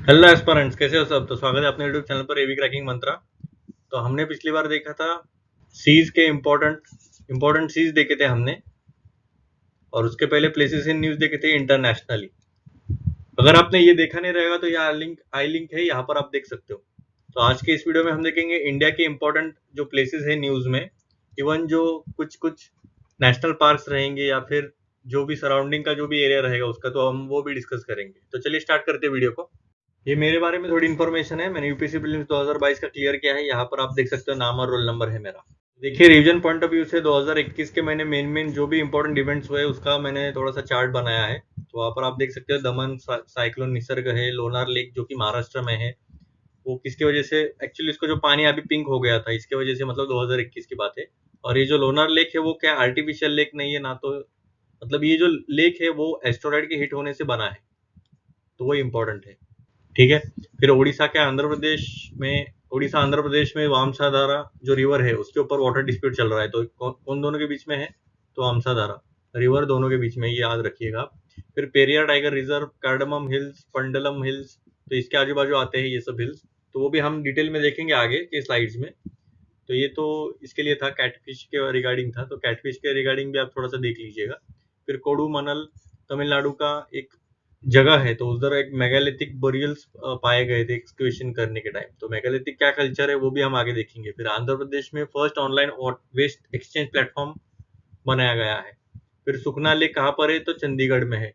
Hello aspirants, कैसे हो सब। तो स्वागत है अपने यूट्यूब चैनल पर एवी क्रैकिंग मंत्रा। तो हमने पिछली बार देखा था सीज के इम्पोर्टेंट सीज देखे थे हमने, और उसके पहले प्लेसेस इन न्यूज देखे थे इंटरनेशनली। अगर आपने ये देखा नहीं रहेगा तो यहाँ आई लिंक है, यहाँ पर आप देख सकते हो। तो आज के इस वीडियो में हम देखेंगे इंडिया के इम्पोर्टेंट जो प्लेसेस है न्यूज में, इवन जो कुछ कुछ नेशनल पार्क्स रहेंगे या फिर जो भी सराउंडिंग का जो भी एरिया रहेगा उसका, तो हम वो भी डिस्कस करेंगे। तो चलिए स्टार्ट करते हैं वीडियो को। ये मेरे बारे में थोड़ी इन्फॉर्मेशन है, मैंने यूपीएससी प्रीलिम्स 2022 का क्लियर किया है। यहाँ पर आप देख सकते हो नाम और रोल नंबर है मेरा। देखिए, रीजन पॉइंट ऑफ व्यू से 2021 के मैंने मेन जो भी इंपॉर्टेंट इवेंट्स हुए उसका मैंने थोड़ा सा चार्ट बनाया है। तो वहाँ पर आप देख सकते हो दमन साइक्लोन निसर्ग है, लोनार लेक जो कि महाराष्ट्र में है। वो किसकी वजह से, एक्चुअली इसको जो पानी अभी पिंक हो गया था इसकी वजह से, मतलब 2021 की बात है। और ये जो लोनार लेक है वो क्या आर्टिफिशियल लेक नहीं है ना, तो मतलब ये जो लेक है वो एस्ट्रॉइड के हिट होने से बना है, तो वो इम्पोर्टेंट है। ठीक है। फिर उड़ीसा आंध्र प्रदेश में वामसाधारा जो रिवर है उसके ऊपर वाटर डिस्प्यूट चल रहा है। तो कौन दोनों के बीच में है, तो वामसाधारा रिवर दोनों के बीच में, ये याद रखिएगा आप। फिर Periyar tiger reserve, cardamom hills, Pandalam hills, तो इसके आजू बाजू आते हैं ये सब हिल्स। तो वो भी हम डिटेल में देखेंगे आगे के स्लाइड्स में। तो ये तो इसके लिए था, कैटफिश के रिगार्डिंग था, तो कैटफिश के रिगार्डिंग भी आप थोड़ा सा देख लीजिएगा। फिर कोडू मनल तमिलनाडु का एक जगह है, तो उधर एक मेगालिथिक बोरियल्स पाए गए थे एक्सकवेशन करने के टाइम। तो मेगालिथिक क्या कल्चर है वो भी हम आगे देखेंगे। फिर आंध्र प्रदेश में first online waste exchange platform बनाया गया है। फिर सुखना लेक कहाँ पर है, तो चंडीगढ़ में है।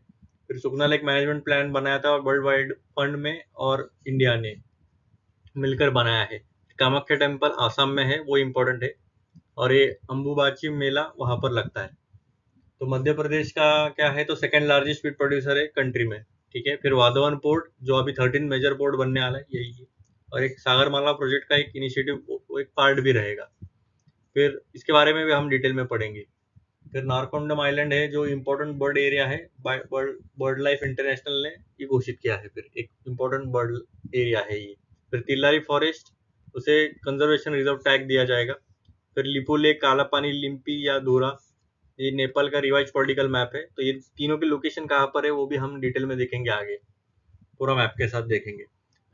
फिर सुखना लेक मैनेजमेंट प्लान बनाया था वर्ल्ड वाइड फंड में और इंडिया ने मिलकर बनाया है। कामाख्या टेम्पल आसाम में है, वो इम्पोर्टेंट है। और ये अंबुबाची मेला वहां पर लगता है। तो मध्य प्रदेश का क्या है, तो सेकंड लार्जेस्ट फीड प्रोड्यूसर है कंट्री में। ठीक है। फिर वाधवन पोर्ट जो अभी 13 मेजर पोर्ट बनने वाला है, यही है। और एक सागरमाला प्रोजेक्ट का एक इनिशिएटिव, वो एक पार्ट भी रहेगा। फिर इसके बारे में भी हम डिटेल में पढ़ेंगे। फिर नारकोंडम आइलैंड है जो इम्पोर्टेंट बर्ड एरिया है, बर्ड लाइफ इंटरनेशनल ने ये घोषित किया है। फिर एक इम्पोर्टेंट बर्ड एरिया है ये। फिर तिल्लारी फॉरेस्ट, उसे कंजर्वेशन रिजर्व टैग दिया जाएगा। फिर लिपू लेक, काला पानी, लिम्पी या धूरा, ये नेपाल का रिवाइज पॉलिटिकल मैप है। तो ये तीनों की लोकेशन कहाँ पर है वो भी हम डिटेल में देखेंगे आगे, पूरा मैप के साथ देखेंगे।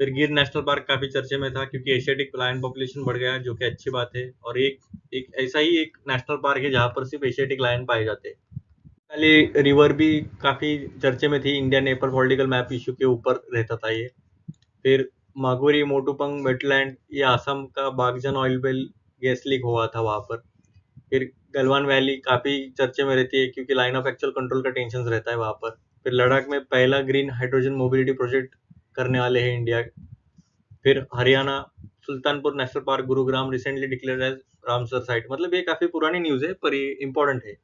फिर गिर नेशनल पार्क काफी चर्चे में था क्योंकि एशियाटिक लायन पॉपुलेशन बढ़ गया है, जो कि अच्छी बात है। और एक एक ऐसा ही एक नेशनल पार्क है जहाँ पर सिर्फ एशियाटिक लायन पाए जाते हैं। पहले रिवर भी काफी चर्चे में थी, India Nepal political map issue के ऊपर रहता था ये। फिर मागोरी मोटुपंग वेटलैंड, ये आसाम का बागजन ऑयल वेल गैस लीक हुआ था वहां पर। फिर गलवान वैली काफी चर्चे में रहती है क्योंकि लाइन ऑफ एक्चुअल कंट्रोल का टेंशन रहता है वहां पर। फिर लद्दाख में पहला ग्रीन हाइड्रोजन मोबिलिटी प्रोजेक्ट करने वाले हैं इंडिया। फिर Haryana Sultanpur national park Gurugram recently declared as Ramsar site, मतलब ये काफी पुरानी न्यूज है पर ये इंपॉर्टेंट है।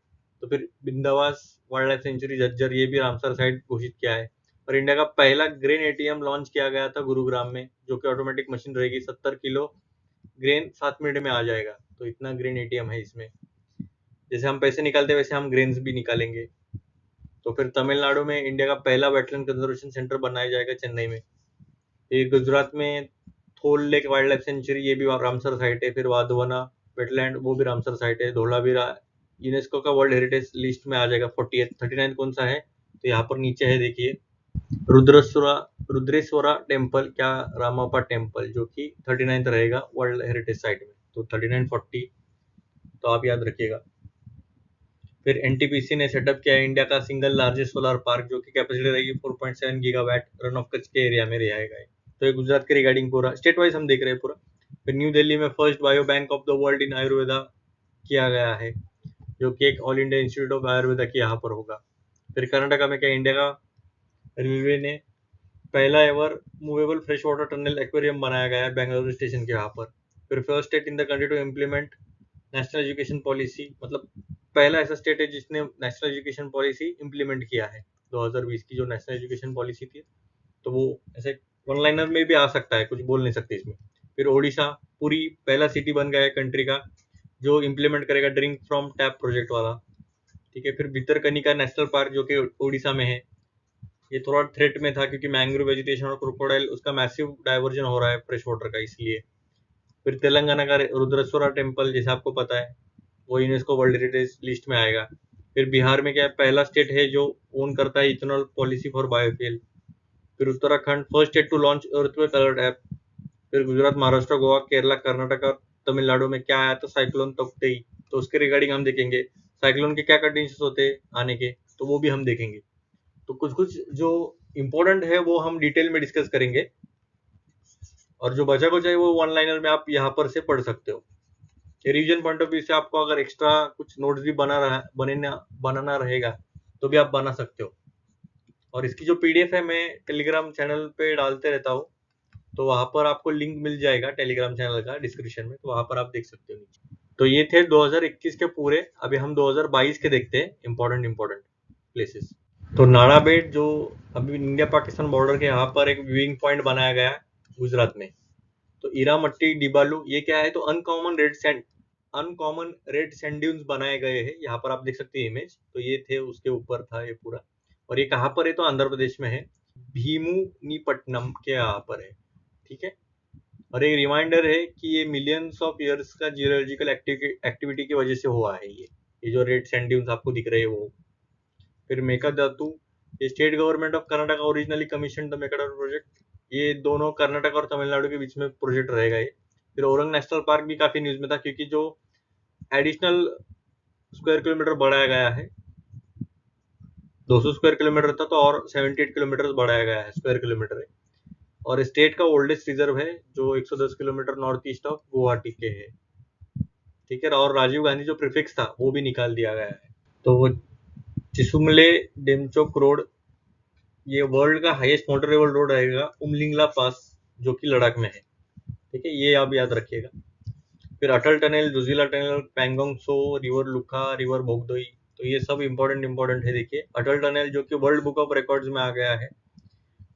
तो फिर बिंदावास वाइल्ड लाइफ सेंचुरी झज्जर, ये भी रामसर साइट घोषित किया है। और इंडिया का पहला ग्रेन एटीएम लॉन्च किया गया था गुरुग्राम में, जो कि ऑटोमेटिक मशीन रहेगी, 70 किलो ग्रेन 7 मिनट में आ जाएगा। तो इतना ग्रेन एटीएम है इसमें, जैसे हम पैसे निकालते हैं वैसे हम ग्रेन्स भी निकालेंगे। तो फिर तमिलनाडु में इंडिया का पहला वेटलैंड कंजर्वेशन सेंटर बनाया जाएगा चेन्नई में। फिर गुजरात में थोल लेक वाइल्ड लाइफ सेंचुरी, ये भी रामसर साइट है। फिर वाधवाना वेटलैंड, वो भी रामसर साइट है। धोलावीरा यूनेस्को का वर्ल्ड हेरिटेज लिस्ट में आ जाएगा। 39 कौन सा है, तो यहाँ पर नीचे है देखिए, रुद्रेश्वरा रुद्रेश्वरा टेम्पल, क्या रामापा टेम्पल, जो कि 39 रहेगा वर्ल्ड हेरिटेज साइट में। तो 3940, तो आप याद रखिएगा। फिर एनटीपीसी ने सेटअप किया है इंडिया का सिंगल लार्जेस्ट सोलर पार्क, जो की कैपेसिटी रहेगी 4.7 गीगावाट, रन ऑफ कच्छ के एरिया में रहेगा। तो ये गुजरात के रिगार्डिंग पूरा स्टेट वाइज हम देख रहे हैं पूरा। फिर न्यू दिल्ली में first bio bank of the world in Ayurveda किया गया है, जो कि एक all India institute of Ayurveda की यहाँ पर होगा। फिर कर्नाटका में क्या, इंडिया का रेलवे ने पहला ever movable fresh water tunnel aquarium बनाया गया है बेंगलुरु स्टेशन के यहाँ पर। फिर first state in the country to implement national education policy, मतलब पहला ऐसा स्टेट है जिसने नेशनल एजुकेशन पॉलिसी इम्प्लीमेंट किया है। 2020 की जो नेशनल एजुकेशन पॉलिसी थी, तो वो ऐसे वन लाइनर में भी आ सकता है, कुछ बोल नहीं सकते इसमें। फिर ओडिशा पूरी पहला सिटी बन गया है कंट्री का जो इम्प्लीमेंट करेगा ड्रिंक फ्रॉम टैप प्रोजेक्ट वाला। ठीक है। फिर भितरकनिका नेशनल पार्क जो कि ओडिशा में है, ये थोड़ा थ्रेट में था क्योंकि मैंग्रोव वेजिटेशन और क्रोकोडाइल उसका मैसिव डाइवर्जन हो रहा है फ्रेश वाटर का, इसलिए। फिर तेलंगाना का रुद्रेश्वरा टेम्पल, जैसे आपको पता है, वो यूनेस्को वर्ल्ड हेरिटेज लिस्ट में आएगा। फिर बिहार में क्या है, पहला स्टेट है जो ओन करता है इथेनॉल पॉलिसी फॉर बायोफ्यूल। फिर Uttarakhand first state to launch earthquake alert app. फिर गुजरात, महाराष्ट्र, गोवा, केरला, कर्नाटक और तमिलनाडु में क्या आया था, साइक्लोन तौकते ही, तो उसके रिगार्डिंग हम देखेंगे। साइक्लोन के क्या कंडीशंस होते हैं आने के, तो वो भी हम देखेंगे। तो कुछ कुछ जो इम्पोर्टेंट है वो हम डिटेल में डिस्कस करेंगे, और जो बचा कुछ है वो वन लाइनर में आप यहाँ पर से पढ़ सकते हो। रिवीजन पॉइंट ऑफ व्यू से आपको अगर एक्स्ट्रा कुछ नोट्स भी बनाना रहेगा तो भी आप बना सकते हो। और इसकी जो पीडीएफ है मैं टेलीग्राम चैनल पे डालते रहता हूँ, तो वहां पर आपको लिंक मिल जाएगा टेलीग्राम चैनल का डिस्क्रिप्शन में, तो वहां पर आप देख सकते हो नीचे। तो ये थे 2021 के पूरे। अभी हम 2022 के देखते हैं इम्पोर्टेंट प्लेसेस। तो नाड़ा बेट जो अभी इंडिया पाकिस्तान बॉर्डर के यहाँ पर एक व्यूइंग पॉइंट बनाया गया है गुजरात में। तो इरामट्टी डिबालू ये क्या है, तो अनकॉमन रेड सैंड ड्यून्स बनाए गए हैं। यहाँ पर आप देख सकते हैं इमेज, तो ये थे उसके ऊपर था ये पूरा। और ये कहाँ पर है, तो आंध्र प्रदेश में है, भीमुनीपट्टनम के यहाँ पर है। ठीक है। और एक रिमाइंडर है कि ये मिलियंस ऑफ इयर्स का जियोलॉजिकल एक्टिविटी की वजह से हुआ है ये जो रेड सैंड ड्यून्स आपको दिख रहे हैं वो। फिर मेकादातु, ये state government of Karnataka originally commission the Mekedatu project. ये दोनों कर्नाटक और तमिलनाडु के बीच में प्रोजेक्ट रहेगा ये। फिर औरंग नेशनल पार्क भी काफी न्यूज में था, क्योंकि जो एडिशनल स्क्वायर किलोमीटर बढ़ाया गया है, 200 स्क्वायर किलोमीटर था, तो और 78 किलोमीटर बढ़ाया गया है, स्क्वायर किलोमीटर है। और स्टेट का ओल्डेस्ट रिजर्व है जो 110 kilometre north east of Guwahati के है। ठीक है। और राजीव गांधी जो प्रीफिक्स था वो भी निकाल दिया गया है। तो वो चिसुमले डेमचोक रोड, ये वर्ल्ड का हाईएस्ट मोटरेबल रोड रहेगा, उमलिंगला पास जो कि लद्दाख में है। ठीक है, ये आप याद रखिएगा। फिर अटल टनल, जुजिला टनल, पैंगोंग सो, रिवर लुखा, रिवर भोगदोई, तो ये सब इम्पोर्टेंट है। देखिए अटल टनल जो कि वर्ल्ड बुक ऑफ रिकॉर्ड्स में आ गया है,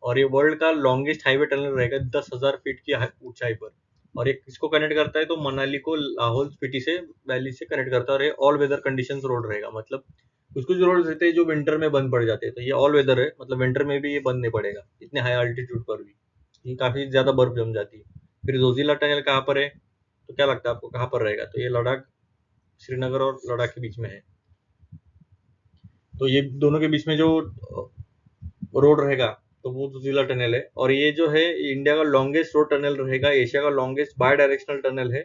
और ये वर्ल्ड का लॉन्गेस्ट हाईवे टनल रहेगा 10,000 फीट की ऊंचाई पर। और ये किसको कनेक्ट करता है, तो मनाली को लाहौल स्पीति से वैली से कनेक्ट करता है। और ये ऑल वेदर कंडीशन रोड रहेगा, मतलब कुछ कुछ रोड रहते हैं जो विंटर में बंद पड़ जाते हैं, तो ये ऑल वेदर है, मतलब विंटर में भी ये बंद नहीं पड़ेगा, इतने हाई अल्टीट्यूड पर भी ये काफी ज्यादा बर्फ जम जाती है। फिर जोजिला टनल कहाँ पर है, तो क्या लगता है आपको कहाँ पर रहेगा, तो ये लद्दाख, श्रीनगर और लद्दाख के बीच में है। तो ये दोनों के बीच में जो रोड रहेगा तो वो जोजिला टनल है। और ये जो है इंडिया का लॉन्गेस्ट रोड टनल रहेगा, एशिया का लॉन्गेस्ट बाय डायरेक्शनल टनल है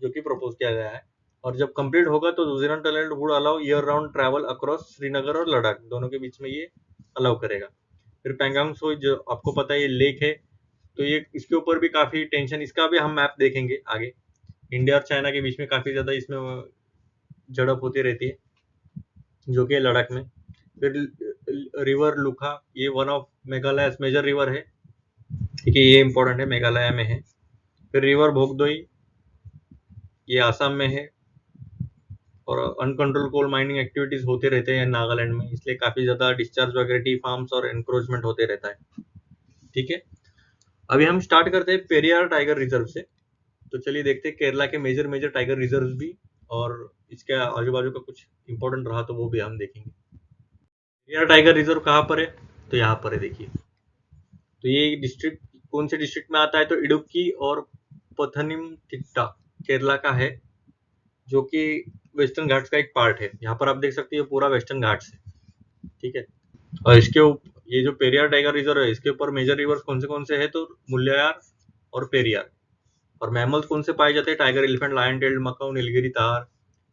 जो कि प्रपोज किया गया है। और जब कंप्लीट होगा तो Zoji La tunnel would allow year round travel across Srinagar और लद्दाख दोनों के बीच में ये अलाउ करेगा। फिर पैंगोंग सो जो आपको पता है ये लेक है, तो ये इसके ऊपर भी काफी टेंशन, इसका भी हम मैप देखेंगे आगे। इंडिया और चाइना के बीच में काफी ज्यादा इसमें झड़प होती रहती है, जो कि लद्दाख में। फिर रिवर लुखा, ये one of Meghalaya major river है, ठीक है, ये इंपॉर्टेंट है, मेघालय में है। फिर रिवर भोगदोई, ये आसाम में है। और अनकंट्रोल कोल माइनिंग एक्टिविटीज होते रहते हैं नागालैंड में, इसलिए काफी ज्यादा डिस्चार्ज वगैरह टी फार्म्स और एनक्रोचमेंट होते रहता है। ठीक है, अभी हम स्टार्ट करते हैं पेरियार टाइगर रिजर्व से। तो चलिए देखते हैं केरला के मेजर मेजर टाइगर रिजर्व भी, और इसके आजू बाजू का कुछ इंपॉर्टेंट रहा तो वो भी हम देखेंगे। पेरियार टाइगर रिजर्व कहाँ पर है, तो यहाँ पर है, देखिए। तो ये डिस्ट्रिक्ट कौन से डिस्ट्रिक्ट में आता है, तो इडुक्की और पथनमथिट्टा केरला का है, जो कि वेस्टर्न घाट्स का एक पार्ट है। यहाँ पर आप देख सकते हैं पूरा वेस्टर्न घाट्स है। ठीक है। और ये जो पेरियार टाइगर रिजर्व है, इसके ऊपर मेजर रिवर्स कौन से है, तो मुल्ल्यार और पेरियार। और मैमल्स कौन से पाए जाते हैं, tiger, elephant, lion tailed macaque, Nilgiri tahr.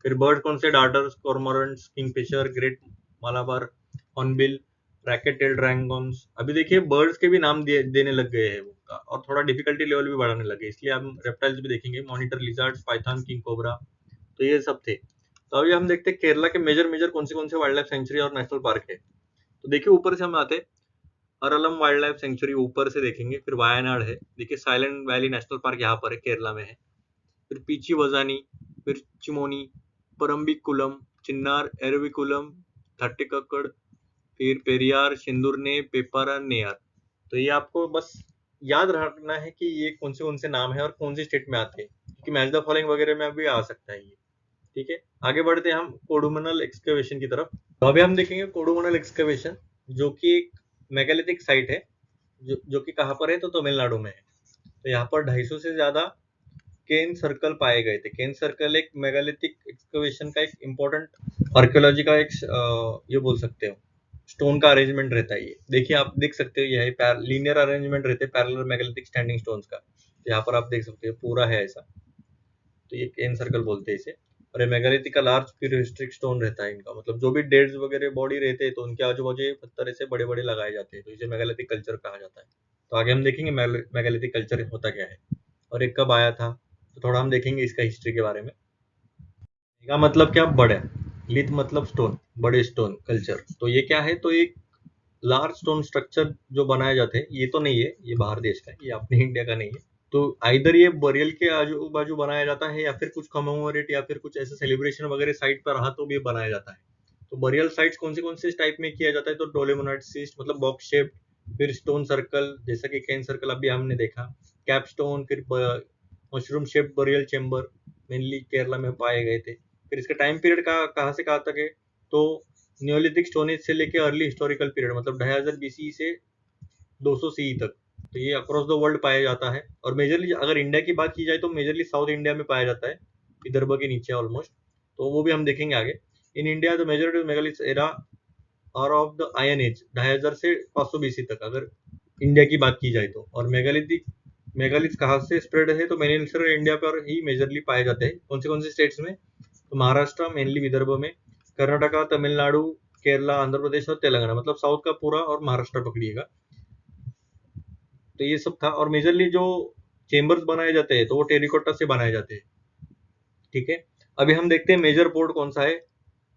फिर बर्ड कौन से, darters, cormorants, kingfisher, great Malabar hornbill, racket tailed drongos. अभी देखिए बर्ड्स के भी नाम देने लग गए हैं वो, और थोड़ा डिफिकल्टी लेवल भी बढ़ाने लगे, इसलिए हम रेप्टाइल्स भी देखेंगे, monitor lizards, Python, king cobra, तो ये सब थे। तो अभी हम देखते हैं केरला के मेजर कौन से वाइल्ड लाइफ सेंचुरी और नेशनल पार्क है। तो देखिए ऊपर से हम आते, अरलम वाइल्ड लाइफ सेंचुरी ऊपर से देखेंगे। फिर वायनाड है, देखिए साइलेंट वैली नेशनल पार्क यहाँ पर है, केरला में है। फिर पीची वजानी, फिर चिमोनी, परम्बिकुलम, चिन्नार, एरविकुलम, थट्टिकक्कड़, फिर पेरियार, सिंदुरने, पेपारा, नेयार। तो ये आपको बस याद रखना है कि ये कौन से नाम है और कौन सी स्टेट में आते हैं, क्योंकि मैच द फॉलोइंग वगैरह में भी आ सकता है ये। ठीक है, आगे बढ़ते हैं हम कोडुमनल एक्सकवेशन की तरफ। तो अभी हम देखेंगे कोडुमनल एक्सकवेशन, जो कि एक मेगालिथिक साइट है, जो कि कहाँ पर है, तो तमिलनाडु में है। तो यहाँ पर 250 से ज्यादा केन सर्कल पाए गए थे। केन सर्कल एक मेगालिथिक एक्सकवेशन का एक इम्पोर्टेंट आर्कियोलॉजी का एक ये बोल सकते हो स्टोन का अरेंजमेंट रहता है। ये देखिए, आप देख सकते हो, ये है लीनियर अरेंजमेंट रहते हैं पैरेलल मेगालिथिक स्टैंडिंग स्टोन्स का। तो यहाँ पर आप देख सकते हो पूरा है ऐसा, तो ये केन सर्कल बोलते हैं इसे। और ये मेगालिथिक का लार्ज प्यूरिस्टिक स्टोन रहता है इनका, मतलब जो भी डेड्स वगैरह बॉडी रहते हैं तो उनके आजू बाजू ये पत्थर ऐसे बड़े बड़े लगाए जाते हैं, तो इसे मेगालिथिक कल्चर कहा जाता है। तो आगे हम देखेंगे मेगालिथिक कल्चर होता क्या है और ये कब आया था, तो थोड़ा हम देखेंगे इसका हिस्ट्री के बारे में। मेगा मतलब क्या, बड़े, लिथ मतलब स्टोन, बड़े स्टोन कल्चर। तो ये क्या है, तो एक लार्ज स्टोन स्ट्रक्चर जो बनाए जाते हैं, ये तो नहीं है, ये बाहर देश का है, ये अपने इंडिया का नहीं है। तो आइदर ये बरियल के आजू बाजू बनाया जाता है या फिर कुछ कमेमोरेट या फिर कुछ ऐसे सेलिब्रेशन वगैरह साइट पर रहा तो भी बनाया जाता है। तो बरियल साइट्स कौन से टाइप में किया जाता है, तो डोलेमोनाइट सिस्ट मतलब बॉक्स शेप, फिर स्टोन सर्कल जैसा कि केन सर्कल अभी हमने देखा, कैप स्टोन, फिर mushroom shape burial chamber mainly Kerala में पाए गए थे। फिर इसका टाइम पीरियड कहाँ से कहाँ तक है, तो न्योलिथिक स्टोन एज से लेके अर्ली हिस्टोरिकल पीरियड मतलब 2500 बीसी से 200 सीई तक, तो ये अक्रॉस द वर्ल्ड पाया जाता है। और मेजरली अगर इंडिया की बात की जाए तो मेजरली साउथ इंडिया में पाया जाता है, विदर्भ के नीचे ऑलमोस्ट, तो वो भी हम देखेंगे आगे। In India the majority megaliths era are of the iron age, 2500 से 500 बीसी तक अगर इंडिया की बात की जाए तो। और मेगालिथ कहाँ से स्प्रेड है, तो मेनिनसर इंडिया पर ही मेजरली पाए जाते हैं। कौन से स्टेट्स में, तो महाराष्ट्र मेनली, विदर्भ में, कर्नाटका, तमिलनाडु, केरला, आंध्र प्रदेश और तेलंगाना, मतलब साउथ का पूरा और महाराष्ट्र पकड़िएगा। तो ये सब था। और मेजरली जो चेम्बर्स बनाए जाते हैं तो वो टेरिकोटा से बनाए जाते हैं, ठीक है। अभी हम देखते हैं मेजर पोर्ट कौन सा है,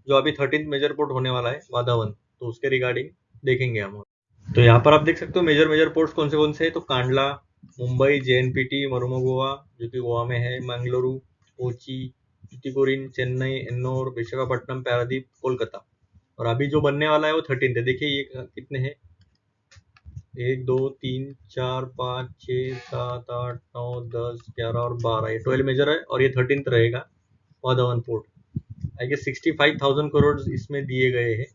जो अभी 13th मेजर पोर्ट होने वाला है, वाधावन, तो उसके रिगार्डिंग देखेंगे हम। तो यहाँ पर आप देख सकते हो मेजर पोर्ट्स कौन से हैं, तो कांडला, मुंबई, जेएनपीटी, मरुमगोवा जो कि गोवा में है, मंगलुरु, कोची, टुतीकोरिन, चेन्नई, एन्नोर, विशाखापट्टनम, पारादीप, कोलकाता। और अभी जो बनने वाला है वो 13th है। देखिए ये कितने हैं, 1 2 3 4 5 6 7 8 9 10 11 और 12, ये 12 मेजर है और ये 13th रहेगा वाधावन पोर्ट। आई गेस 65,000 करोड़ इसमें दिए गए हैं।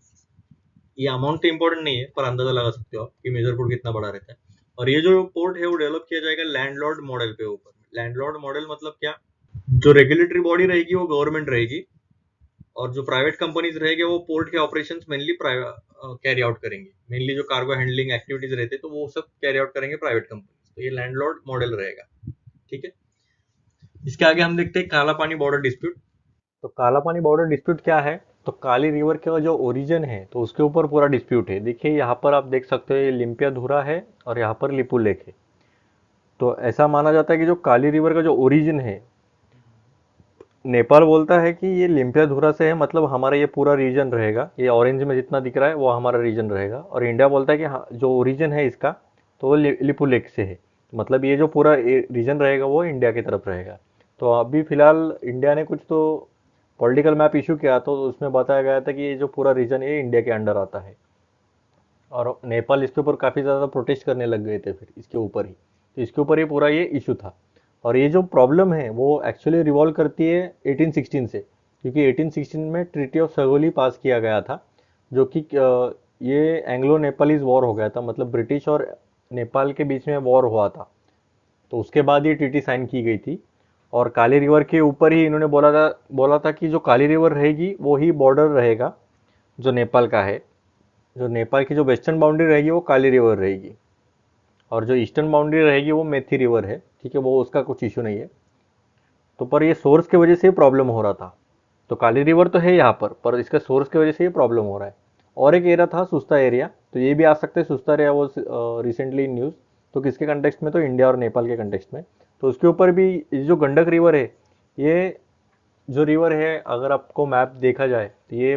ये अमाउंट तो इम्पोर्टेंट नहीं है, पर अंदाजा लगा सकते हो आप कि मेजर पोर्ट कितना बड़ा रहता है। और ये जो पोर्ट है वो डेवलप किया जाएगा लैंडलॉर्ड मॉडल पे ऊपर। लैंडलॉर्ड मॉडल मतलब क्या, जो रेगुलेटरी बॉडी रहेगी वो गवर्नमेंट रहेगी और जो प्राइवेट कंपनीज रहेंगे वो पोर्ट के ऑपरेशंस मेनली कैरी आउट करेंगे। मेनली जो कार्गो हैंडलिंग एक्टिविटीज रहते हैं तो वो सब कैरी आउट करेंगे प्राइवेट कंपनीज। तो ये लैंडलॉर्ड मॉडल रहेगा, ठीक है। इसके आगे हम देखते हैं काला पानी बॉर्डर डिस्प्यूट। तो काला पानी बॉर्डर डिस्प्यूट क्या है, तो काली रिवर का जो ओरिजिन है तो उसके ऊपर पूरा डिस्प्यूट है। देखिए यहाँ पर आप देख सकते हो, ये लिम्पियाधुरा है और यहाँ पर लिपू लेक है। तो ऐसा माना जाता है कि जो काली रिवर का जो ओरिजिन है, नेपाल बोलता है कि ये लिम्पियाधुरा से है, मतलब हमारा ये पूरा रीजन रहेगा, ये ऑरेंज में जितना दिख रहा है वो हमारा रीजन रहेगा। और इंडिया बोलता है कि हाँ, जो ओरिजिन है इसका तो वो लिपू लेक से है, मतलब ये जो पूरा रीजन रहेगा वो इंडिया की तरफ रहेगा। तो अभी फिलहाल इंडिया ने कुछ तो पॉलिटिकल मैप इशू किया तो उसमें बताया गया था कि ये जो पूरा रीजन है इंडिया के अंडर आता है। और नेपाल इसके ऊपर काफ़ी ज़्यादा प्रोटेस्ट करने लग गए थे फिर इसके ऊपर ही, तो इसके ऊपर ही पूरा ये इशू था। और ये जो प्रॉब्लम है वो एक्चुअली रिवॉल्व करती है 1816 से, क्योंकि 1816 में ट्रीटी ऑफ सगोली पास किया गया था, जो कि ये एंग्लो नेपालीज वॉर हो गया था, मतलब ब्रिटिश और नेपाल के बीच में वॉर हुआ था। तो उसके बाद ये ट्रीटी साइन की गई थी। और काली रिवर के ऊपर ही इन्होंने बोला था कि जो काली रिवर रहेगी वो ही बॉर्डर रहेगा जो नेपाल का है। जो नेपाल की जो वेस्टर्न बाउंड्री रहेगी वो काली रिवर रहेगी और जो ईस्टर्न बाउंड्री रहेगी वो मेथी रिवर है, ठीक है, वो उसका कुछ इशू नहीं है। तो पर ये सोर्स की वजह से प्रॉब्लम हो रहा था। तो काली रिवर तो है यहाँ पर इसका सोर्स की वजह से ये प्रॉब्लम हो रहा है। और एक एरिया था सुस्ता एरिया, तो ये भी आ सकते हैं, सुस्ता एरिया वो रिसेंटली इन न्यूज़, तो किसके कंटेक्स्ट में, तो इंडिया और नेपाल के कंटेक्स्ट में। तो उसके ऊपर भी जो गंडक रिवर है, ये जो रिवर है अगर आपको मैप देखा जाए तो ये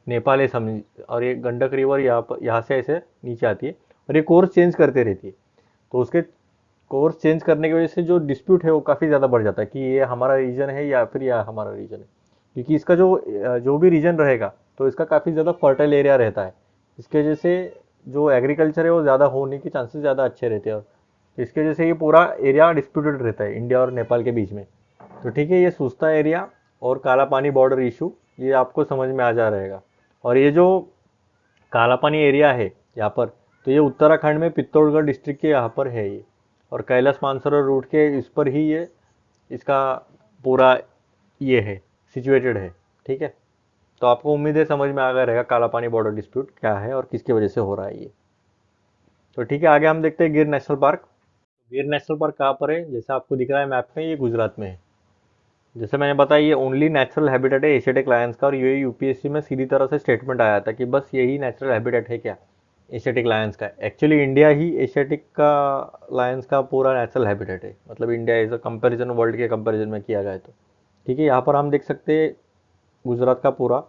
नेपाल है समझ, और ये गंडक रिवर यहाँ से ऐसे नीचे आती है और ये कोर्स चेंज करते रहती है। तो उसके कोर्स चेंज करने की वजह से जो डिस्प्यूट है वो काफ़ी ज़्यादा बढ़ जाता है कि ये हमारा रीजन है या फिर यह हमारा रीजन है। क्योंकि इसका जो भी रीजन रहेगा तो इसका काफ़ी ज़्यादा फर्टाइल एरिया रहता है, इसकी वजह से जो एग्रीकल्चर है वो ज़्यादा होने के चांसेस ज़्यादा अच्छे रहते हैं। और इसकी वजह से ये पूरा एरिया डिस्प्यूटेड रहता है इंडिया और नेपाल के बीच में। तो ठीक है, ये सुस्ता एरिया और काला पानी बॉर्डर इशू ये आपको समझ में आ जा रहेगा। और ये जो काला पानी एरिया है यहाँ पर, तो ये उत्तराखंड में पित्तौड़गढ़ डिस्ट्रिक्ट के यहाँ पर है ये। और कैलाश मानसरोवर रूट के इस पर ही ये इसका पूरा ये है सिचुएटेड है, ठीक है। तो आपको उम्मीद है समझ में आ गया रहेगा काला पानी बॉर्डर डिस्प्यूट क्या है और किसकी वजह से हो रहा है ये। तो ठीक है, आगे हम देखते हैं गिर नेशनल पार्क। गिर नेशनल पार्क कहाँ पर है? जैसे आपको दिख रहा है मैप में, ये गुजरात में है। जैसे मैंने बताया, ये ओनली नेचुरल हैबिटेट है एशियाटिक लायंस का, और ये यूपीएससी में सीधी तरह से स्टेटमेंट आया था कि बस यही नेचुरल हैबिटेट है क्या एशियाटिक लायंस का। एक्चुअली इंडिया ही एशियाटिक का लायंस का पूरा नेचुरल हैबिटेट है, मतलब India as a comparison world के कंपेरिजन में किया जाए तो। ठीक है, यहाँ पर हम देख सकते हैं गुजरात का पूरा।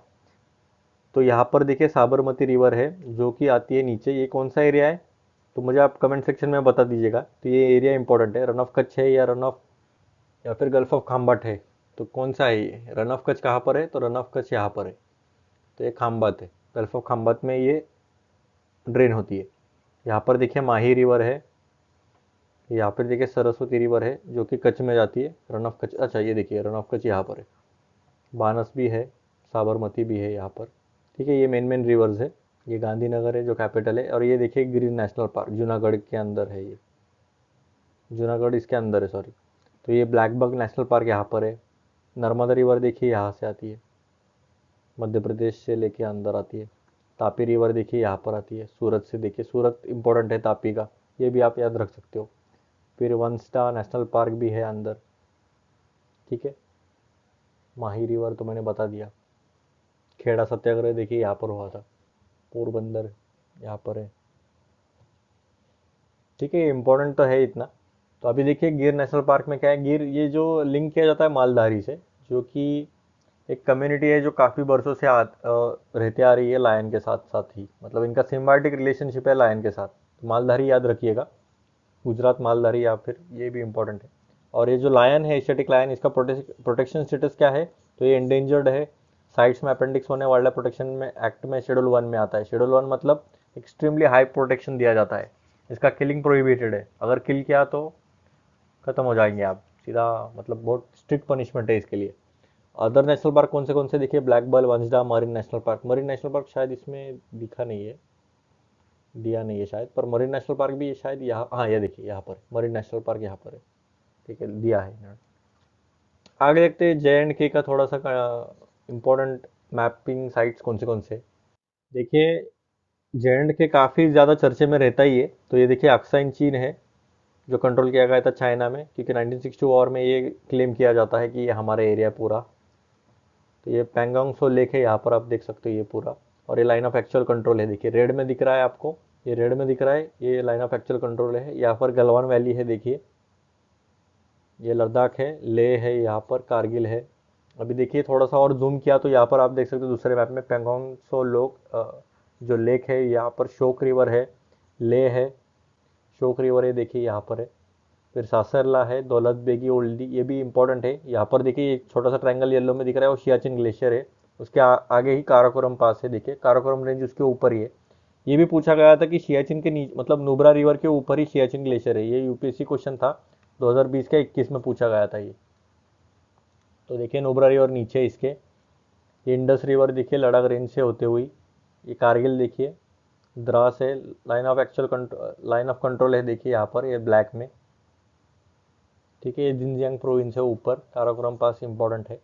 तो यहाँ पर देखिए साबरमती रिवर है जो कि आती है नीचे। ये कौन सा एरिया है तो मुझे आप कमेंट सेक्शन में बता दीजिएगा। तो ये एरिया इंपॉर्टेंट है, रन ऑफ कच्छ है या रन ऑफ या फिर गल्फ ऑफ खाम्बाट है, तो कौन सा है ये? रन ऑफ कच्छ कहाँ पर है? तो रन ऑफ कच्छ यहाँ पर है, तो ये खाम्बाट है। गल्फ ऑफ खाम्बाट में ये ड्रेन होती है। यहाँ पर देखिए माही रिवर है, यहाँ पर देखिए सरस्वती रिवर है जो कि कच्छ में जाती है। रन ऑफ कच्छ, अच्छा ये देखिए रन ऑफ कच्छ यहाँ पर है। बानस भी है, साबरमती भी है यहाँ पर। ठीक है, ये मेन मेन रिवर्स है। ये गांधीनगर है जो कैपिटल है, और ये देखिए गिर नेशनल पार्क जूनागढ़ के अंदर है। ये जूनागढ़ इसके अंदर है, सॉरी। तो ये ब्लैक बक नेशनल पार्क यहाँ पर है। नर्मदा रिवर देखिए यहाँ से आती है, मध्य प्रदेश से लेके अंदर आती है। तापी रिवर देखिए यहाँ पर आती है, सूरत से। देखिए सूरत इंपॉर्टेंट है तापी का, ये भी आप याद रख सकते हो। फिर वनस्टा नेशनल पार्क भी है अंदर। ठीक है, माही रिवर तो मैंने बता दिया। खेड़ा सत्याग्रह देखिए यहाँ पर हुआ था। पोरबंदर यहाँ पर है। ठीक है, इम्पोर्टेंट तो है इतना। तो अभी देखिए गिर नेशनल पार्क में क्या है। गिर ये जो लिंक किया जाता है मालधारी से, जो कि एक कम्युनिटी है जो काफ़ी वर्षों से रहते आ रही है लायन के साथ साथ ही, मतलब इनका सिम्बायोटिक रिलेशनशिप है लायन के साथ। तो मालधारी याद रखिएगा, गुजरात मालधारी, या फिर ये भी इंपॉर्टेंट है। और ये जो लायन है एशियाटिक लायन, इसका प्रोटेक्शन स्टेटस क्या है? तो ये एंडेंजर्ड है। साइट्स में अपेंडिक्स होने वाइल्ड लाइफ प्रोटेक्शन में एक्ट में शेड्यूल 1 में आता है। शेड्यूल 1 मतलब एक्सट्रीमली हाई प्रोटेक्शन दिया जाता है। इसका किलिंग प्रोहिबिटेड है, अगर किल किया तो खत्म हो जाएंगे आप सीधा, मतलब बहुत स्ट्रिक्ट पनिशमेंट है इसके लिए। अदर नेशनल पार्क कौन से देखिए, black buck, Vansda, marine national park. Marine national park शायद इसमें दिखा नहीं है, दिया नहीं है शायद, पर मरीन नेशनल पार्क भी शायद यहाँ, हाँ ये देखिए यहाँ पर मरीन नेशनल पार्क यहाँ पर है। ठीक है, दिया है। आगे देखते हैं जे एंड के का थोड़ा सा इम्पोर्टेंट मैपिंग साइट्स कौन से। देखिए जे एंड के काफ़ी ज़्यादा चर्चे में रहता ही है। तो ये देखिए अक्साइन चीन है जो कंट्रोल किया गया था चाइना में, क्योंकि 1962 वॉर में ये क्लेम किया जाता है कि ये हमारा एरिया पूरा। तो ये पैंगोंग सो लेक है, यहाँ पर आप देख सकते हो ये पूरा। और ये लाइन ऑफ एक्चुअल कंट्रोल है, देखिए रेड में दिख रहा है आपको, ये रेड में दिख रहा है, ये लाइन ऑफ एक्चुअल कंट्रोल है। यहाँ पर गलवान वैली है, देखिए ये लद्दाख है, लेह है, यहाँ पर कारगिल है। अभी देखिए थोड़ा सा और जूम किया तो यहाँ पर आप देख सकते हो दूसरे मैप में पैंगोंग सो जो लेक है, यहाँ पर शोक रिवर है, लेह है, शोक रिवर है देखिए यहाँ पर है। फिर सासरला है, दौलत बेगी ओल्डी, ये भी इंपॉर्टेंट है। यहाँ पर देखिए एक छोटा सा ट्रायंगल येलो में दिख रहा है, वो सियाचिन ग्लेशियर है। उसके आगे ही काराकोरम पास है, देखिए काराकोरम रेंज उसके ऊपर ही है। ये भी पूछा गया था कि सियाचिन के नीचे, मतलब नुब्रा रिवर के ऊपर ही सियाचिन ग्लेशियर है। ये यूपीएससी क्वेश्चन था 2020 का 21 में पूछा गया था ये। तो देखिए नुब्रा रिवर नीचे है इसके। ये इंडस रिवर देखिए लद्दाख रेंज से होते हुई। ये कारगिल देखिए, द्रास है, line of actual line of control है देखिए यहाँ पर, ये ब्लैक में। ठीक है, ये जिनजियांग प्रोविंस है ऊपर, काराकोरम पास इंपॉर्टेंट है।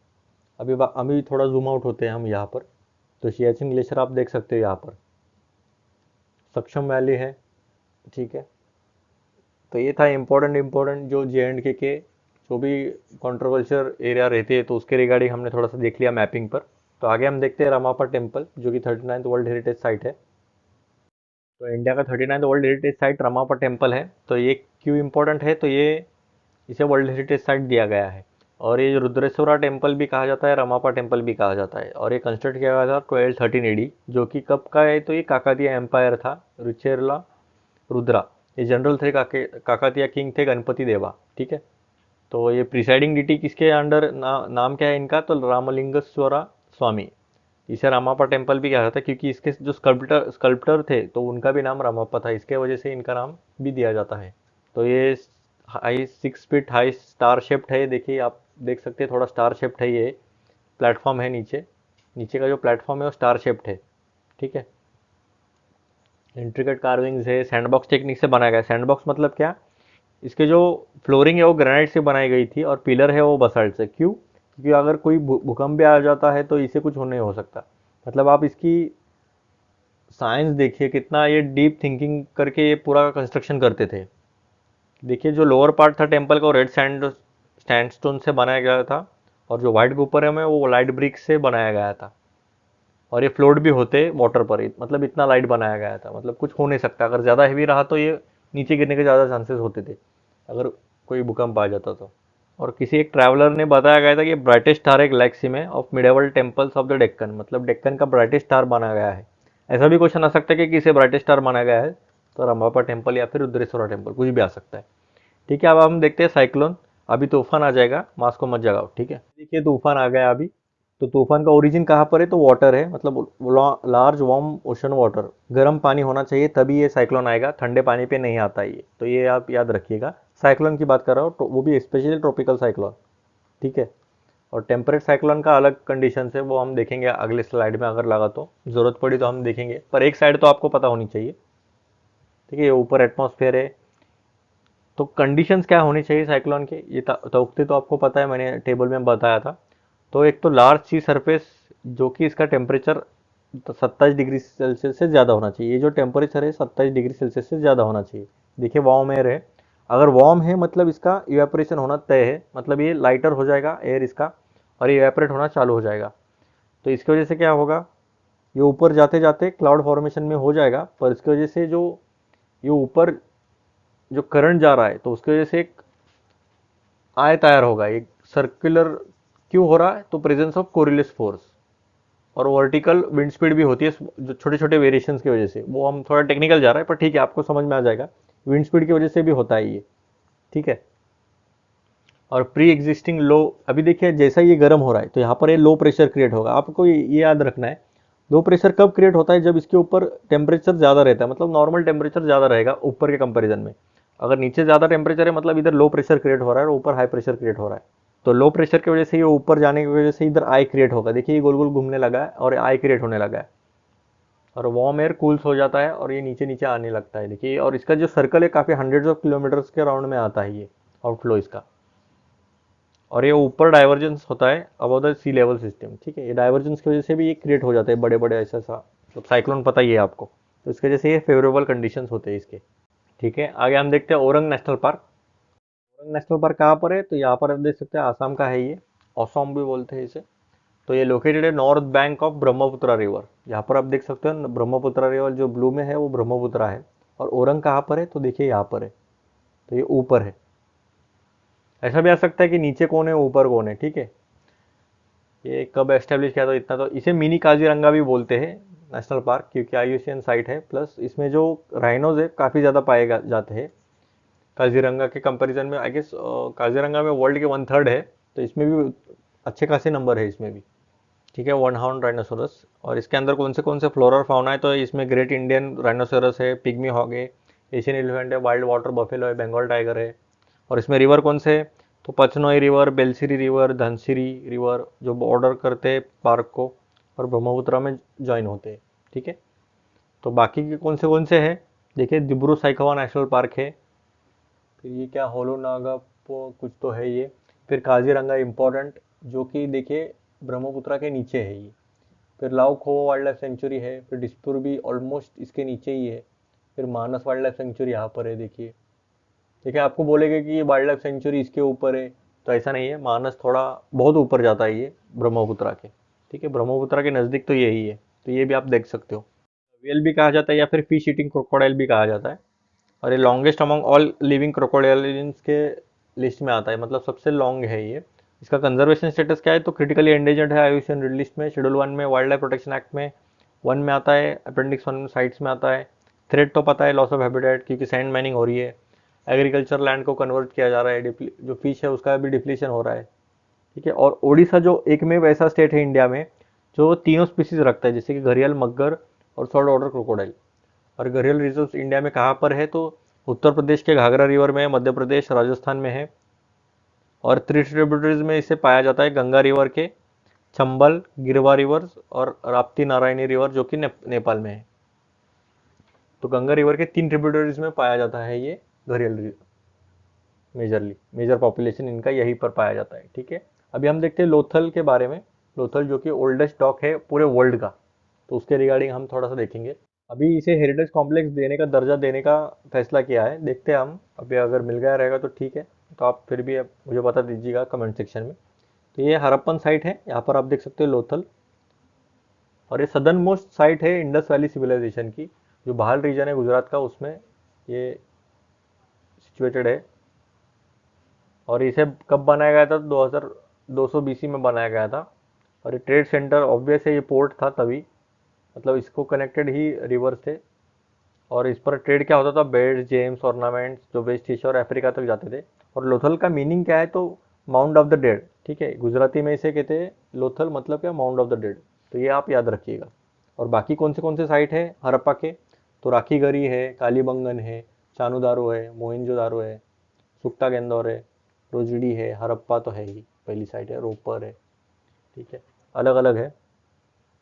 अभी थोड़ा जूम आउट होते हैं हम यहाँ पर। तो सियाचिन ग्लेशियर आप देख सकते हो यहाँ पर, सक्षम वैली है। ठीक है, तो ये था इम्पोर्टेंट जो जे एंड के जो भी कंट्रोवर्शियल एरिया रहते हैं, तो उसके रिगार्डिंग हमने थोड़ा सा देख लिया मैपिंग पर। तो आगे हम देखते हैं रमापा टेम्पल, जो कि 39th वर्ल्ड हेरिटेज साइट है। तो इंडिया का 39th world heritage site Ramappa temple है। तो ये क्यों इम्पोर्टेंट है? तो ये इसे वर्ल्ड हेरिटेज साइट दिया गया है। और ये रुद्रेश्वरा टेम्पल भी कहा जाता है, रमापा टेम्पल भी कहा जाता है। और ये कंस्ट्रक्ट किया गया था 1213 एडी, जो कि कब का है? तो ये काकातिया एम्पायर था, रुचेरला रुद्रा। ये जनरल थे, काकातिया किंग थे गणपति देवा। ठीक है, तो ये प्रिसाइडिंग डिटी किसके अंडर, नाम क्या है इनका? तो रामलिंगेश्वरा स्वामी। इसे रामापा टेम्पल भी कहा जाता है, क्योंकि इसके जो स्कल्प्टर थे तो उनका भी नाम रामापा था, इसके वजह से इनका नाम भी दिया जाता है। तो ये high 6 feet high star shaped है, देखिए आप देख सकते हैं, थोड़ा स्टार शेप्ड है। ये प्लेटफॉर्म है नीचे, नीचे का जो प्लेटफॉर्म है वो स्टार शेप्ड है। ठीक है, इंट्रिकेट कार्विंग्स है, सैंडबॉक्स टेक्निक से बनाया गया। सैंडबॉक्स मतलब क्या? इसके जो फ्लोरिंग है वो ग्रेनाइट से बनाई गई थी, और पिलर है वो बसाल्ट से। क्यों? क्योंकि अगर कोई भूकंप भी आ जाता है तो इसे कुछ नहीं हो सकता। मतलब आप इसकी साइंस देखिए, कितना ये डीप थिंकिंग करके ये पूरा कंस्ट्रक्शन करते थे। देखिए जो लोअर पार्ट था टेम्पल का वो रेड सैंडस्टोन से बनाया गया था, और जो व्हाइट गोपुरम है वो लाइट ब्रिक से बनाया गया था, और ये फ्लोट भी होते वाटर पर ही, मतलब इतना लाइट बनाया गया था, मतलब कुछ हो नहीं सकता। अगर ज़्यादा हैवी रहा तो ये नीचे गिरने के ज़्यादा चांसेस होते थे अगर कोई भूकंप आ जाता तो। और किसी एक ट्रैवलर ने बताया गया था कि ब्राइटेस्ट स्टार एक गैलेक्सी में of medieval temples of the Deccan, मतलब डेक्कन का ब्राइटेस्ट स्टार माना गया है। ऐसा भी क्वेश्चन आ सकता है कि किसे ब्राइटेस्ट स्टार माना गया है, तो रंभापा टेम्पल या फिर रुद्रेश्वरा टेम्पल, कुछ भी आ सकता है। ठीक है, अब हम देखते हैं साइक्लोन। अभी तूफान आ जाएगा, मास्क को मत जगाओ, ठीक है। देखिए तूफान आ गया अभी। तो तूफान का ओरिजिन कहाँ पर है, तो वाटर है, मतलब लार्ज वार्म ओशन वाटर, गर्म पानी होना चाहिए तभी ये साइक्लोन आएगा, ठंडे पानी पे नहीं आता ये, तो ये आप याद रखिएगा। साइक्लोन की बात कर रहा हूँ, तो वो भी स्पेशली ट्रॉपिकल साइक्लोन, ठीक है। और टेम्परेट साइक्लोन का अलग कंडीशन है, वो हम देखेंगे अगले स्लाइड में, अगर लगा तो जरूरत पड़ी तो हम देखेंगे, पर एक साइड तो आपको पता होनी चाहिए, ठीक है। ये ऊपर एटमॉस्फेयर है, तो कंडीशंस क्या होनी चाहिए साइक्लोन के, ये तौकते तो आपको पता है, मैंने टेबल में बताया था। तो एक तो लार्ज सी सरफेस, जो कि इसका टेम्परेचर 27 डिग्री सेल्सियस से ज़्यादा होना चाहिए। ये जो टेम्परेचर है 27 डिग्री सेल्सियस से ज़्यादा होना चाहिए। देखिए वार्म एयर है, अगर वार्म है मतलब इसका इवेपोरेशन होना तय है, मतलब ये लाइटर हो जाएगा एयर इसका, और ये इवेपोरेट होना चालू हो जाएगा। तो इसकी वजह से क्या होगा, ये ऊपर जाते जाते क्लाउड फॉर्मेशन में हो जाएगा, पर इसकी वजह से जो ये ऊपर जो करंट जा रहा है, तो उसकी वजह से एक आय तैयार होगा, एक सर्कुलर। क्यों हो रहा है, तो प्रेजेंस ऑफ कोरिलेस फोर्स, और वर्टिकल विंड स्पीड भी होती है जो छोटे छोटे वेरिएशंस की वजह से। वो हम थोड़ा टेक्निकल जा रहा है, पर ठीक है, आपको समझ में आ जाएगा। विंड स्पीड की वजह से भी होता है ये, ठीक है। और प्री एग्जिस्टिंग लो, अभी देखिए जैसा ये गर्म हो रहा है तो यहाँ पर ये लो प्रेशर क्रिएट होगा। आपको ये याद रखना है, लो प्रेशर कब क्रिएट होता है, जब इसके ऊपर टेम्परेचर ज़्यादा रहता है, मतलब नॉर्मल टेम्परेचर ज़्यादा रहेगा ऊपर के कंपेरिजन में। अगर नीचे ज़्यादा टेम्परेचर है, मतलब इधर लो प्रेशर क्रिएट हो रहा है और ऊपर हाई प्रेशर क्रिएट हो रहा है। तो लो प्रेशर की वजह से ये ऊपर जाने की वजह से इधर आई क्रिएट होगा। देखिए ये गोल गोल घूमने लगा है और आई क्रिएट होने लगा है, और वार्म एयर कूल्स हो जाता है और ये नीचे नीचे आने लगता है। देखिए, और इसका जो सर्कल है काफ़ी हंड्रेड्स ऑफ किलोमीटर्स के राउंड में आता है ये आउटफ्लो इसका। और ये ऊपर डाइवर्जेंस होता है above the sea level system, ठीक है। ये डाइवर्जेंस की वजह से भी ये क्रिएट हो जाते हैं बड़े बड़े ऐसा सा, तो साइक्लोन पता ही है आपको। तो इसकी वजह से ये फेवरेबल कंडीशंस होते हैं इसके, ठीक है। आगे हम देखते हैं Orang national park. Orang national park कहाँ पर है, तो यहाँ पर आप देख सकते हैं, आसाम का है ये, असम भी बोलते हैं इसे। तो ये लोकेटेड है north bank of Brahmaputra river. यहाँ पर आप देख सकते हो ब्रह्मपुत्रा रिवर जो ब्लू में है वो ब्रह्मपुत्रा है। और औरंग कहाँ पर है, तो देखिए यहाँ पर है, तो ये ऊपर है। ऐसा भी आ सकता है कि नीचे कौन है ऊपर कौन है, ठीक है। ये कब एस्टेब्लिश किया, तो इतना तो इसे मिनी काजीरंगा भी बोलते हैं नेशनल पार्क, क्योंकि आईयूसीएन साइट है, प्लस इसमें जो राइनोज है काफ़ी ज़्यादा पाए जाते हैं काजीरंगा के कंपैरिजन में। आई गेस काजीरंगा में वर्ल्ड के 1/3 है, तो इसमें भी अच्छे खासे नंबर है इसमें भी, ठीक है। One hound rhinoceros. और इसके अंदर कौन से फ्लोरा और फाउना है, तो इसमें ग्रेट इंडियन राइनोसोरस है, पिग्मी हॉग है, एशियन एलिफेंट है, वाइल्ड वाटर बफेलो है, बंगाल टाइगर है। और इसमें रिवर कौन से, तो पचनोई रिवर, बेलसिरी रिवर, धनसिरी रिवर, जो बॉर्डर करते हैं पार्क को और ब्रह्मपुत्रा में ज्वाइन होते हैं, ठीक है। तो बाकी के कौन से हैं, देखिए दिब्रू साइखवा नेशनल पार्क है, फिर ये क्या होलो नागा कुछ तो है ये, फिर काजीरंगा इम्पोर्टेंट, जो कि देखिए ब्रह्मपुत्रा के नीचे है ये। फिर लाओ खो वाइल्ड लाइफ सेंचुरी है, फिर डिस्पुर भी ऑलमोस्ट इसके नीचे ही है। फिर मानस वाइल्ड लाइफ सेंचुरी यहाँ पर है, देखिए। देखिए आपको बोलेगा कि ये वाइल्ड लाइफ सेंचुरी इसके ऊपर है, तो ऐसा नहीं है, मानस थोड़ा बहुत ऊपर जाता है ये ब्रह्मपुत्रा के, ठीक है। ब्रह्मपुत्रा के नज़दीक तो यही है, तो ये भी आप देख सकते हो। वेल भी कहा जाता है या फिर फिश ईटिंग क्रोकोडाइल भी कहा जाता है। और ये longest among all living crocodiles के लिस्ट में आता है, मतलब सबसे लॉन्ग है ये। इसका कंजर्वेशन स्टेटस क्या है, तो क्रिटिकली एंडेंजर्ड है आईयूसीएन रेड लिस्ट में, शेड्यूल 1 में, वाइल्ड लाइफ प्रोटेक्शन एक्ट में 1 में आता है, अपेंडिक्स 1 में साइट्स में आता है। थ्रेट तो पता है, लॉस ऑफ हैबिटेट, क्योंकि सैंड माइनिंग हो रही है, एग्रीकल्चर लैंड को कन्वर्ट किया जा रहा है, जो फिश है उसका भी डिप्लीशन हो रहा है, ठीक है। और ओडिशा जो एक में वैसा स्टेट है इंडिया में जो तीनों स्पीसीज रखता है, जैसे कि घड़ियाल, मगर और सॉल्ट वाटर क्रोकोडाइल। और घड़ियाल रिजर्व इंडिया में कहाँ पर है, तो उत्तर प्रदेश के घाघरा रिवर में है, मध्य प्रदेश राजस्थान में है। और 3 ट्रिब्यूटरीज में इसे पाया जाता है, गंगा रिवर के, चंबल, गिरवा रिवर और राप्ती नारायणी रिवर, जो कि नेपाल में है। तो गंगा रिवर के 3 ट्रिब्यूटरीज में पाया जाता है ये घड़ियाल, मेजरली मेजर पॉपुलेशन इनका यहीं पर पाया जाता है, ठीक है। अभी हम देखते हैं लोथल के बारे में। लोथल जो कि ओल्डेस्ट डॉक है पूरे वर्ल्ड का, तो उसके रिगार्डिंग हम थोड़ा सा देखेंगे। अभी इसे हेरिटेज कॉम्प्लेक्स देने का दर्जा देने का फैसला किया है, देखते हैं हम। अभी अगर मिल गया रहेगा तो ठीक है, तो आप फिर भी अब मुझे बता दीजिएगा कमेंट सेक्शन में। तो ये हड़प्पन साइट है, यहाँ पर आप देख सकते हो लोथल, और ये सदर्न मोस्ट साइट है इंडस वैली सिविलाइजेशन की, जो बाहर रीजन है गुजरात का, उसमें ये सिचुएटेड है। और इसे कब बनाया गया था? 2200 बीसी में बनाया गया था। और ये ट्रेड सेंटर ऑब्वियस है, ये पोर्ट था तभी, मतलब इसको कनेक्टेड ही रिवर थे। और इस पर ट्रेड क्या होता था? बेड्स, जेम्स, ऑर्नामेंट्स जो वेस्ट एशिया और अफ्रीका तक जाते थे। और लोथल का मीनिंग क्या है? तो माउंट ऑफ द डेड, ठीक है, गुजराती में इसे कहते हैं लोथल, मतलब क्या? Mount of the dead. तो ये आप याद रखिएगा। और बाकी कौन से साइट है हड़प्पा के? तो राखीगढ़ी है, कालीबंगन है, चानुदारो है, मोहनजोदारो है, सुक्ता गेंदौर है, रोजड़ी है, हड़प्पा तो है ही पहली साइट है, रोपर है, ठीक है, अलग अलग है,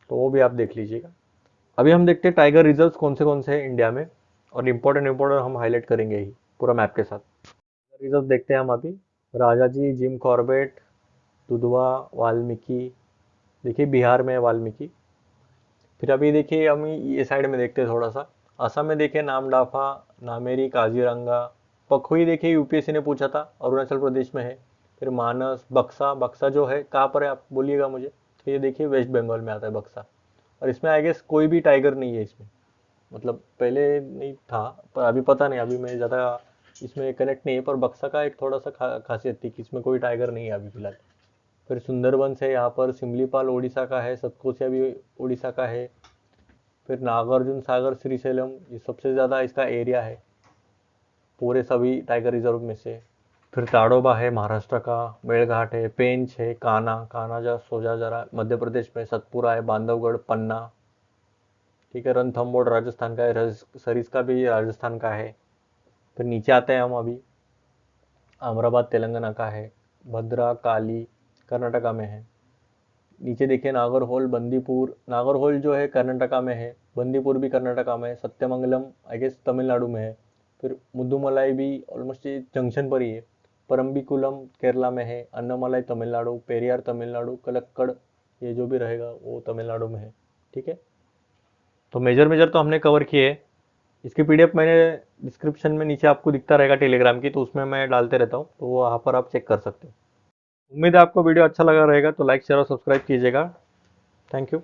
तो वो भी आप देख लीजिएगा। अभी हम देखते हैं टाइगर रिजर्व्स कौन से हैं इंडिया में, और इम्पोर्टेंट हम हाईलाइट करेंगे ही पूरा मैप के साथ। रिजर्व देखते हैं हम अभी। राजा जी, जिम कॉर्बेट, दुधवा, वाल्मीकि, देखिए बिहार में है वाल्मीकि। फिर अभी देखिए हम ये साइड में देखते हैं थोड़ा सा, असम में देखिए नामडाफा, नामेरी, काजीरंगा, पखोई देखिए यूपीएससी ने पूछा था, अरुणाचल प्रदेश में है। फिर मानस, बक्सा, बक्सा जो है कहाँ पर है आप बोलिएगा मुझे। तो ये देखिए वेस्ट बंगाल में आता है बक्सा। और इसमें आई गेस कोई भी टाइगर नहीं है इसमें, मतलब पहले नहीं था, पर अभी पता नहीं, अभी मैं ज़्यादा इसमें कनेक्ट नहीं है, पर बक्सा का एक थोड़ा सा खासियत थी कि इसमें कोई टाइगर नहीं है अभी फिलहाल। फिर सुंदरबंस है यहाँ पर, सिमलीपाल उड़ीसा का है, सतकोसिया भी उड़ीसा का है। फिर नागार्जुन सागर, श्रीशैलम, ये सबसे ज़्यादा इसका एरिया है पूरे सभी टाइगर रिजर्व में से। फिर ताड़ोबा है महाराष्ट्र का, मेड़घाट है, पेंच है, काना, काना जा सोजा जरा मध्य प्रदेश में, सतपुरा है, बांधवगढ़, पन्ना, ठीक है, रणथंबोर राजस्थान का है, सरिस्का भी राजस्थान का है। फिर नीचे आते हैं हम अभी, अमराबाद तेलंगाना का है, भद्रा काली कर्नाटका में है। नीचे देखिए नागरहोल, बंदीपुर, नागरहोल जो है कर्नाटका में है, बंदीपुर भी कर्नाटका में है, सत्यमंगलम आई गेस तमिलनाडु में है। फिर मुद्दुमलाई भी ऑलमोस्ट ये जंक्शन पर ही है। परम्बिकुलम केरला में है, अन्नामलाई तमिलनाडु, पेरियार तमिलनाडु, कलक्कड़ ये जो भी रहेगा वो तमिलनाडु में है, ठीक है। तो मेजर तो हमने कवर किए। इसकी पीडीएफ मैंने डिस्क्रिप्शन में नीचे आपको दिखता रहेगा टेलीग्राम की, तो उसमें मैं डालते रहता हूँ, तो वहाँ पर आप चेक कर सकते हो। उम्मीद है आपको वीडियो अच्छा लगा रहेगा, तो लाइक शेयर और सब्सक्राइब कीजिएगा। Thank you.